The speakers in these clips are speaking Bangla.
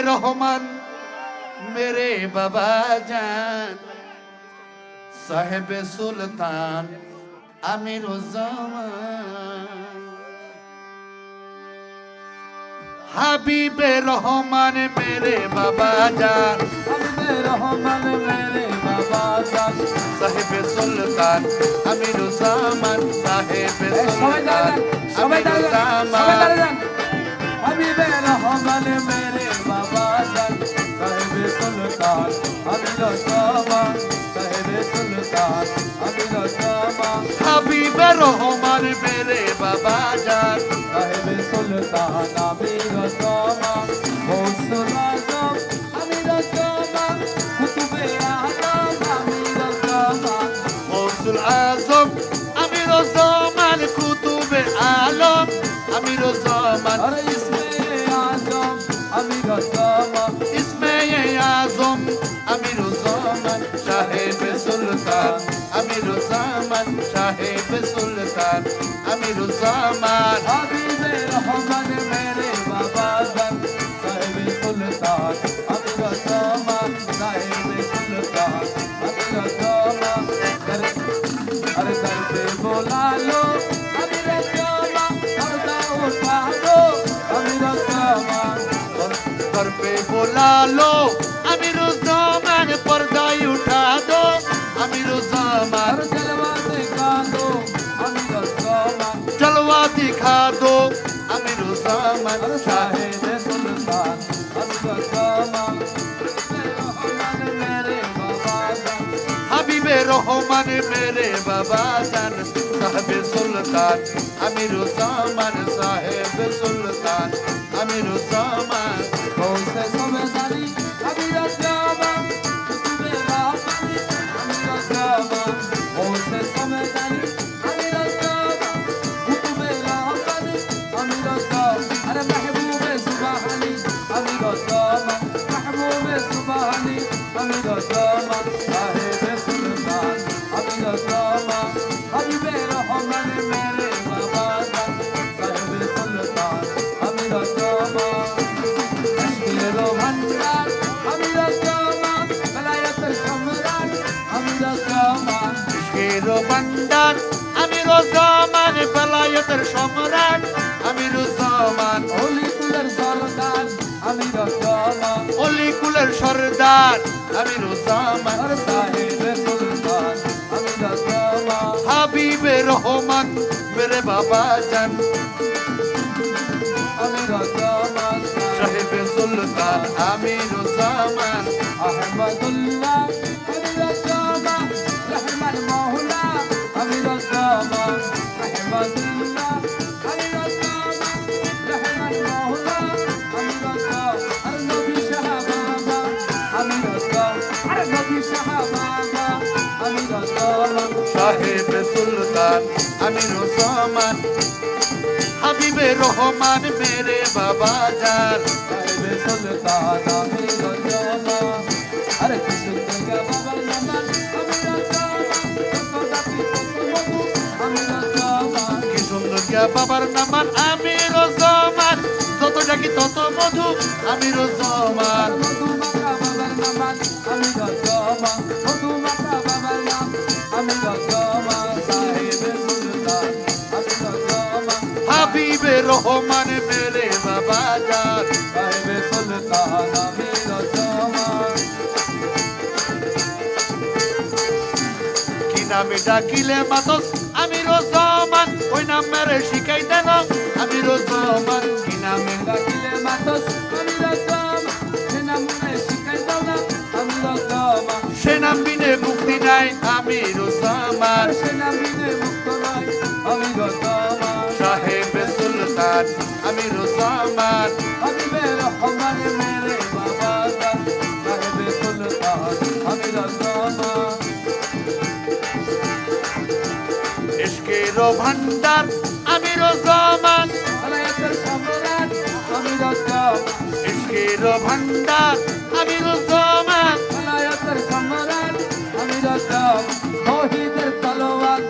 রহমান मेरे बाबा जान साहेब सुल्तान আমিরুজ্জামান হাবিবে রহমান मेरे बाबा जान হাবিবে রহমান মেরে বাবা জান साहेब सुल्तान আমিরুজ্জামান साहेब সবাই সুলতান দাঁড়ান হাবিবে রহমান মেরে বাবা জান সাহেব সুলতান আমিরুজ্জামান সাহেব সুলতান আমিরুজ্জামান হাবিবে রহমান मेरे बाबा जान সাহেব সুলতান আমিরুজ্জামান গৌসুল আজম আমিরুজ্জামান কুতুবে আজম আমিরুজ্জামান গৌসুল আজম আমিরুজ্জামান কুতুবে আলম আমিরুজ্জামান আরে ইসমে আজম আমিরুজ্জামান ইসমে আজম আমিরুজ্জামান সাহেব সুলতান আমিরুজ্জামান সাহেব সুলতান আমিরুজ্জামান হাবিবে রহমান মেরে বাবা জান সাহেব সুলতান আমিরুজ্জামান সাহেব সুলতান আমিরুজ্জামান अरे दर पे बोला लो अमीरुज्जामान पर्दा उठा दो अमीरुज्जामान घर पे बुला लो अमीरुज्जामान पर्दा उठा दो अमीरुज्जामान और जलवा दिखा दो अमीरुज्जामान जलवा दिखा दो अमीरुज्जामान और साहिब सुल्तान अमीरुज्जामान मेरे बाबा जान हबीबे रहमान मेरे बाबा जान साहेब सुल्तान अमीरुज्जामान साहेब सुल्तान अमीरुज्जामान कौसे समझदारी अमीरुज्जामान कुतुबे रहमानी अमीरुज्जामान कौसे समझदारी अमीरुज्जामान कुतुबे रहमानी अमीरुज्जामान अरे महबूबे सुबहानी अमीरुज्जामान महबूबे सुबहानी अमीरुज्जामान साहिब सुल्तान अमीरुज्जामान हबीबे रहमान मेरे बाबा जान साहिब सुल्तान अमीरुज्जामान अशकीरो भंडार अमीरुज्जामान वलायत सम्राट अमीरुज्जामान इश्केरो बंदर अमीरुज्जामान वलायतर सम्राट अमीरुज्जामान ओली कुलर सरदार अमीरुज्जामान ओली कुलर सरदार अमीरुज्जामान और साहिब सुल्तान अमीरुज्जामान हबीबे रहमान मेरे बाबा जान अमीरुज्जामान साहिब सुल्तान अमीरुज्जामान अहमदुल्लाह अमीरुज्जामान रहमान मौला अमीरुज्जामान अहमदुल्लाह अमीरुज्जामान रहमान मौला अमीरुज्जामान अरे नबी शाहबाबा अमीरुज्जामान अरे नबी शाहबाबा अमीरुज्जामान साहिब सुल्तान अमीरुज्जामान हबीबे रहमान मेरे बाबा जान साहिब सुल्तान अमीरुज्जामान अरे किशोर का बाबा नमन अमीरुज्जामान अमीरुज्जामान কি সুন্দর গিয়া বাবার নামান আমিরুজ্জামান যত ডাকি তত মধু আমিরুজ্জামান মধুমাখা বাবার নামান अमीरुज्जामान मधुमाखा बाবার নাম अमीरुज्जामान साहिब सुल्तान अमीरुज्जामान হাবিবে রহমান মেরে বাবা জান साहिब सुल्तान अमीरुज्जामान কি নামে ডাকিলে মাতস আমিরুজ্জামান ওই নাম মেরে শিখাই দেন আমিরুজ্জামান কি নামে ডাকিলে মাতস अमीरुज्जामान সে নাম মনে শিখাই দাও না अमीरुज्जामान সে নাম বিনে মুক্তি নাই আমিরুজ্জামান সে নাম বিনে মুক্ত নয় अमीरुज्जामान সাহেব সুলতান আমিরুজ্জামান हबीबे रहमान मेरे बाबा जान साहिब सुल्तान अमीरुज्जामान ইশকেরও ভান্ডার আমিরুজ্জামান वलायत सम्राट अमीरुज्जामान ইশকেরও ভান্ডার আমিরুজ্জামান वलायत सम्राट अमीरुज्जामान तौहीद तलवार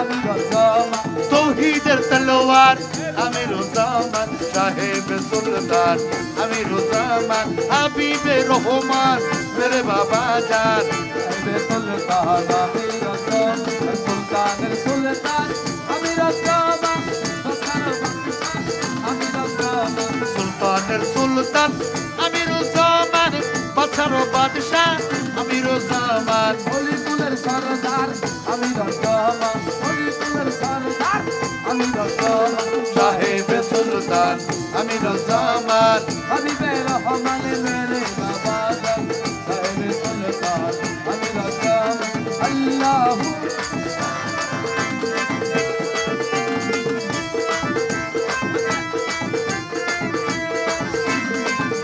अमीरुज्जामान তৌহিদের তলোয়ার আমিরুজ্জামান সাহেব সুলতান আমিরুজ্জামান হাবিবে রহমান মেরে বাবা জান সুলতান সুলতানের সুলতান আমিরুজ্জামান সুলতানের সুলতান আমিরুজ্জামান বাদশার বাদশাহ আমিরুজ্জামান হলিকুলের সরদার আমিরুজ্জামান হলিকুলের সরদার আমিরুজ্জামান সাহেব সুলতান আমিরুজ্জামান হাবিবে রহমান মেরে বাবা জান সাহেব সুলতান আমিরুজ্জামান আল্লাহু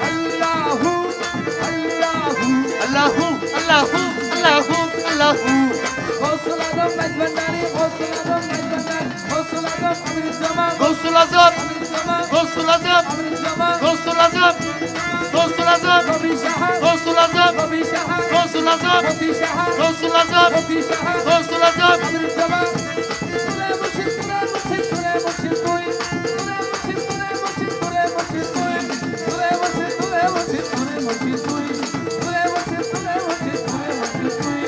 আল্লাহু আল্লাহু আল্লাহু আল্লাহু আল্লাহু আল্লাহু গৌসুল আজম মেজবান্ডারি গৌসুল আজম মেজবান্ডারি গৌসুল আজম আমিরুজ্জামান গৌসুল আজম আমিরুজ্জামান গৌসুল আজম আমিরুজ্জামান গৌসুল আজম গৌসুল আজম কবি সাহা গৌসুল আজম কবি সাহা গৌসুল আজম কবি সাহা গৌসুল আজম কবি সাহা গৌসুল আজম আমিরুজ্জামান তুলে মুর্শিদ তুলে মুর্শিদ তুলে মুর্শিদ তুই তুলে মুর্শিদ তুলে মুর্শিদ তুলে মুর্শিদ তুই তুলে মুর্শিদ তুলে মুর্শিদ তুলে মুর্শিদ তুই তুলে মুর্শিদ তুলে মুর্শিদ তুলে মুর্শিদ তুই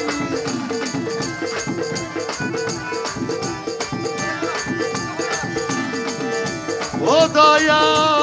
ও দয়া